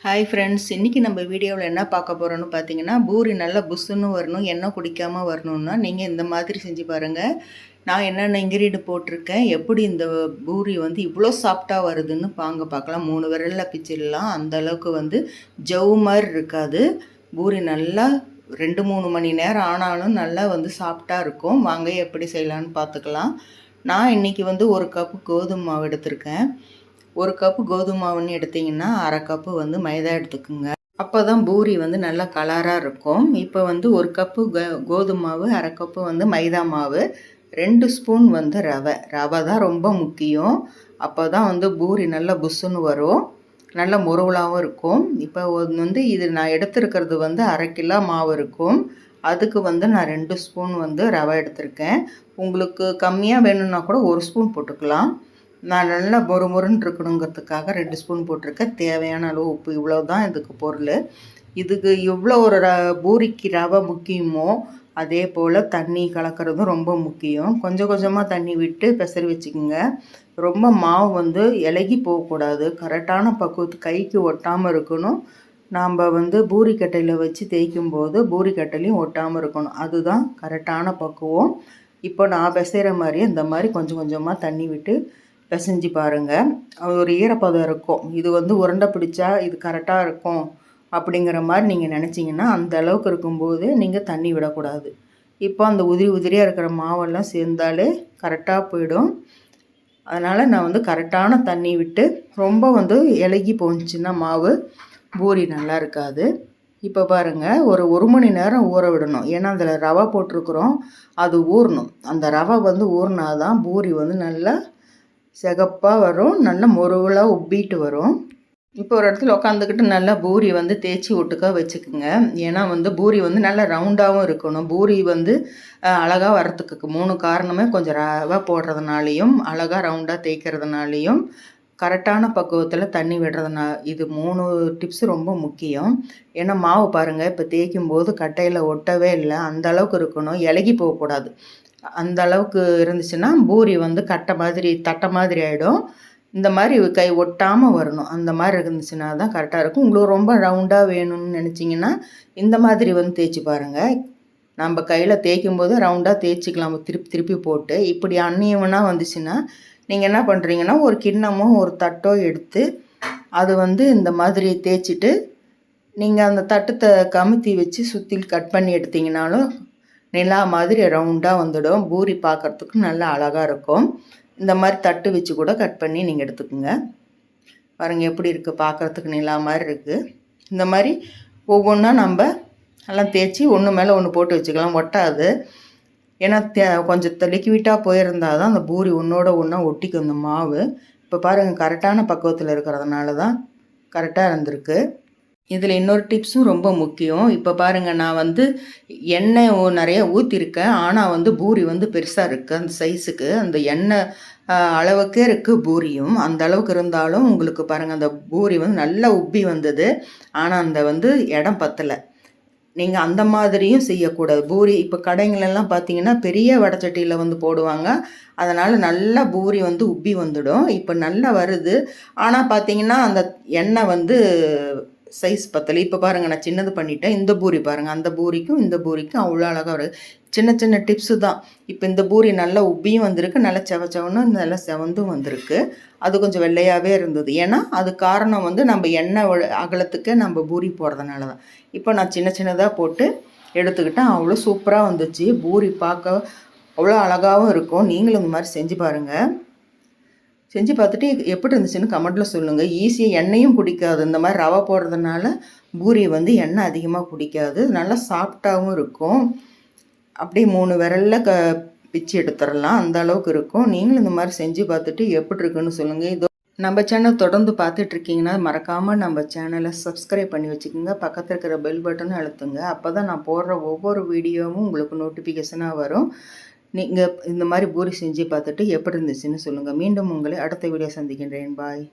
Hi friends, இன்றைக்கி நம்ம வீடியோவில் என்ன பார்க்க போகிறோன்னு பார்த்தீங்கன்னா, பூரி நல்லா புஸ்ஸுன்னு வரணும், எண்ணெய் குடிக்காமல் வரணுன்னா நீங்கள் இந்த மாதிரி செஞ்சு பாருங்கள். நான் என்னென்ன இன்க்ரீடியன்ட் போட்டிருக்கேன், எப்படி இந்த பூரி வந்து இவ்வளோ சாஃப்டாக வருதுன்னு பார்க்கலாம். 3 விரலில் பிச்சிடலாம். அந்தளவுக்கு வந்து ஜவ் மாதிரி இருக்காது. பூரி நல்லா 2-3 மணி நேரம் ஆனாலும் நல்லா வந்து சாஃப்டாக இருக்கும். வாங்க எப்படி செய்யலான்னு பார்த்துக்கலாம். நான் இன்றைக்கி வந்து 1 கப்பு கோதுமை மாவு எடுத்திருக்கேன். 1 கப்பு கோதுமை மாவுன்னு எடுத்திங்கன்னா 1/2 கப்பு வந்து மைதா எடுத்துக்குங்க. அப்போ தான் பூரி வந்து நல்லா கலராக இருக்கும். இப்போ வந்து 1 கப்பு கோதுமை மாவு, 1/2 கப்பு வந்து மைதா மாவு, 2 ஸ்பூன் வந்து ரவை தான் ரொம்ப முக்கியம். அப்போ தான் வந்து பூரி நல்லா புஸ்ஸுன்னு வரும், நல்ல முருவலாகவும் இருக்கும். இப்போ வந்து இது நான் எடுத்துருக்கிறது வந்து 1/2 கிலோ மாவு இருக்கும். அதுக்கு வந்து நான் 2 ஸ்பூன் வந்து ரவை எடுத்திருக்கேன். உங்களுக்கு கம்மியாக வேணும்னா கூட 1 ஸ்பூன் போட்டுக்கலாம். நான் நல்லா மொறுன்னு இருக்கணுங்கிறதுக்காக 2 ஸ்பூன் போட்டிருக்கேன். தேவையான அளவு உப்பு, இவ்வளோ தான் இதுக்கு பொருள். இதுக்கு எவ்வளோ ஒரு பூரிக்கு ரவை முக்கியமோ அதே போல் தண்ணி கலக்கிறதும் ரொம்ப முக்கியம். கொஞ்சம் கொஞ்சமாக தண்ணி விட்டு பெசரி வச்சுக்கோங்க. ரொம்ப மாவு வந்து இலகி போகக்கூடாது. கரெக்டான பக்குவத்துக்கு கைக்கு ஒட்டாமல் இருக்கணும். நாம் வந்து பூரிக்கட்டையில் வச்சு தேய்க்கும்போது பூரிக்கட்டையிலையும் ஒட்டாமல் இருக்கணும். அதுதான் கரெக்டான பக்குவம். இப்போ நான் பிசைகிற மாதிரி இந்த மாதிரி கொஞ்சம் கொஞ்சமாக தண்ணி விட்டு பிசைஞ்சு பாருங்கள். ஒரு ஈரப்பதம் இருக்கும். இது வந்து உருண்டை பிடிச்சா இது கரெக்டாக இருக்கும் அப்படிங்கிற மாதிரி நீங்கள் நினச்சிங்கன்னா அந்த அளவுக்கு இருக்கும்போது நீங்கள் தண்ணி விடக்கூடாது. இப்போ அந்த உதிரியாக இருக்கிற மாவெல்லாம் சேர்ந்தாலே கரெக்டாக போயிடும். அதனால் நான் வந்து கரெக்டான தண்ணி விட்டு, ரொம்ப வந்து இலகி போணுச்சுன்னா மாவு பூரி நல்லா இருக்காது. இப்போ பாருங்கள், ஒரு மணி நேரம் ஊற விடணும். ஏன்னா அதில் ரவை போட்டிருக்குறோம், அது ஊறணும். அந்த ரவை வந்து ஊறினா தான் பூரி வந்து நல்லா சிகப்பாக வரும், நல்ல முருவலாக உப்பிட்டு வரும். இப்போ ஒரு இடத்துல உட்காந்துக்கிட்டு நல்லா பூரி வந்து தேய்ச்சி ஒட்டுக்கா வச்சுக்குங்க. ஏன்னா வந்து பூரி வந்து நல்லா ரவுண்டாகவும் இருக்கணும். பூரி வந்து அழகாக வரத்துக்கு 3 காரணமே கொஞ்சம் ரவை போடுறதுனாலையும், அழகாக ரவுண்டாக தேய்க்கிறதுனாலையும், கரெக்டான பக்குவத்தில் தண்ணி விடுறதுனா, இது 3 டிப்ஸ் ரொம்ப முக்கியம். ஏன்னா மாவு பாருங்கள், இப்போ தேய்க்கும் போது கட்டையில் ஒட்டவே இல்லை, அந்த அளவுக்கு இருக்கணும். இலகி போகக்கூடாது. அந்த அளவுக்கு இருந்துச்சுன்னா பூரி வந்து தட்டை மாதிரி ஆகிடும். இந்த மாதிரி கை ஒட்டாமல் வரணும். அந்த மாதிரி இருந்துச்சுன்னா தான் கரெக்டாக இருக்கும். உங்களுக்கு ரொம்ப ரவுண்டாக வேணும்னு நினச்சிங்கன்னா இந்த மாதிரி வந்து தேய்ச்சி பாருங்கள். நம்ம கையில் தேய்க்கும் போது ரவுண்டாக தேய்ச்சிக்கலாம், திருப்பி திருப்பி போட்டு. இப்படி அன்னியவனாக வந்துச்சுன்னா நீங்கள் என்ன பண்ணுறீங்கன்னா, ஒரு கிண்ணமோ ஒரு தட்டோ எடுத்து அது வந்து இந்த மாதிரி தேய்ச்சிட்டு நீங்கள் அந்த தட்டத்தை கமுத்தி வச்சு சுற்றி கட் பண்ணி எடுத்திங்கனாலும் நிலா மாதிரி ரவுண்டாக வந்துடும். பூரி பார்க்குறதுக்கு நல்லா அழகாக இருக்கும். இந்த மாதிரி தட்டு வச்சு கூட கட் பண்ணி நீங்கள் எடுத்துக்கோங்க. பாருங்கள் எப்படி இருக்குது, பார்க்குறதுக்கு நிலா மாதிரி இருக்குது. இந்த மாதிரி ஒவ்வொன்றா நம்ம எல்லாம் தேய்ச்சி ஒன்று மேலே ஒன்று போட்டு வச்சுக்கலாம், ஒட்டாது. ஏன்னா கொஞ்சம் லிக்விட்டாக போயிருந்தால் தான் அந்த பூரி ஒன்றோட ஒன்றா ஒட்டிக்கும் இந்த மாவு. இப்போ பாருங்கள், கரெக்டான பக்குவத்தில் இருக்கிறதுனால தான் கரெக்டாக இருந்திருக்கு. இதில் இன்னொரு டிப்ஸும் ரொம்ப முக்கியம். இப்போ பாருங்கள், நான் வந்து எண்ணெய் நிறைய ஊற்றிருக்கேன். ஆனால் வந்து பூரி வந்து பெருசாக இருக்குது. அந்த சைஸுக்கு அந்த எண்ணெய் அளவுக்கே இருக்குது பூரியும். அந்த அளவுக்கு இருந்தாலும் உங்களுக்கு பாருங்கள், அந்த பூரி வந்து நல்லா உப்பி வந்தது. ஆனால் அந்த வந்து இடம் பத்தலை. நீங்கள் அந்த மாதிரியும் செய்யக்கூடாது. பூரி இப்போ கடைங்களெல்லாம் பார்த்தீங்கன்னா பெரிய வடைச்சட்டியில் வந்து போடுவாங்க. அதனால் நல்லா பூரி வந்து உப்பி வந்துடும். இப்போ நல்லா வருது. ஆனால் பார்த்தீங்கன்னா அந்த எண்ணெய் வந்து சைஸ் பத்தலை. இப்போ பாருங்கள், நான் சின்னது பண்ணிட்டேன். இந்த பூரி பாருங்கள், அந்த பூரிக்கும் இந்த பூரிக்கும் அவ்வளோ அழகாக வருது. சின்ன சின்ன டிப்ஸு தான். இப்போ இந்த பூரி நல்லா உப்பியும் வந்திருக்கு, நல்லா செவன்னு நல்லா செவந்தும் வந்திருக்கு. அது கொஞ்சம் வெள்ளையாகவே இருந்தது. ஏன்னா அது காரணம் வந்து நம்ம எண்ணெய் அகலத்துக்கு நம்ம பூரி போடுறதுனால தான். இப்போ நான் சின்ன சின்னதாக போட்டு எடுத்துக்கிட்டேன். அவ்வளோ சூப்பராக வந்துச்சு. பூரி பார்க்க அவ்வளோ அழகாகவும் இருக்கும். நீங்களும் இந்த மாதிரி செஞ்சு பாருங்கள். செஞ்சு பார்த்துட்டு எப்படி இருந்துச்சுன்னு கமெண்ட்டில் சொல்லுங்கள். ஈஸியாக எண்ணெயும் குடிக்காது. இந்த மாதிரி ரவை போடுறதுனால பூரி வந்து எண்ணெய் அதிகமாக குடிக்காது. நல்லா சாஃப்டாகவும் இருக்கும். அப்படியே 3 விரலில் பிச்சு எடுத்துடலாம், அந்த அளவுக்கு இருக்கும். நீங்களும் இந்த மாதிரி செஞ்சு பார்த்துட்டு எப்படி இருக்குன்னு சொல்லுங்கள். இதோ நம்ம சேனல் தொடர்ந்து பார்த்துட்ருக்கீங்கன்னா மறக்காமல் நம்ம சேனலை சப்ஸ்கிரைப் பண்ணி வச்சுக்கோங்க. பக்கத்தில் இருக்கிற பெல் பட்டனும் அழுத்துங்க. அப்போ தான் நான் போடுற ஒவ்வொரு வீடியோவும் உங்களுக்கு நோட்டிஃபிகேஷனாக வரும். நீங்கள் இந்த மாதிரி பூரி செஞ்சு பார்த்துட்டு எப்படி இருந்துச்சுன்னு சொல்லுங்கள். மீண்டும் உங்களை அடுத்த வீடியோ சந்திக்கின்றேன். பாய்.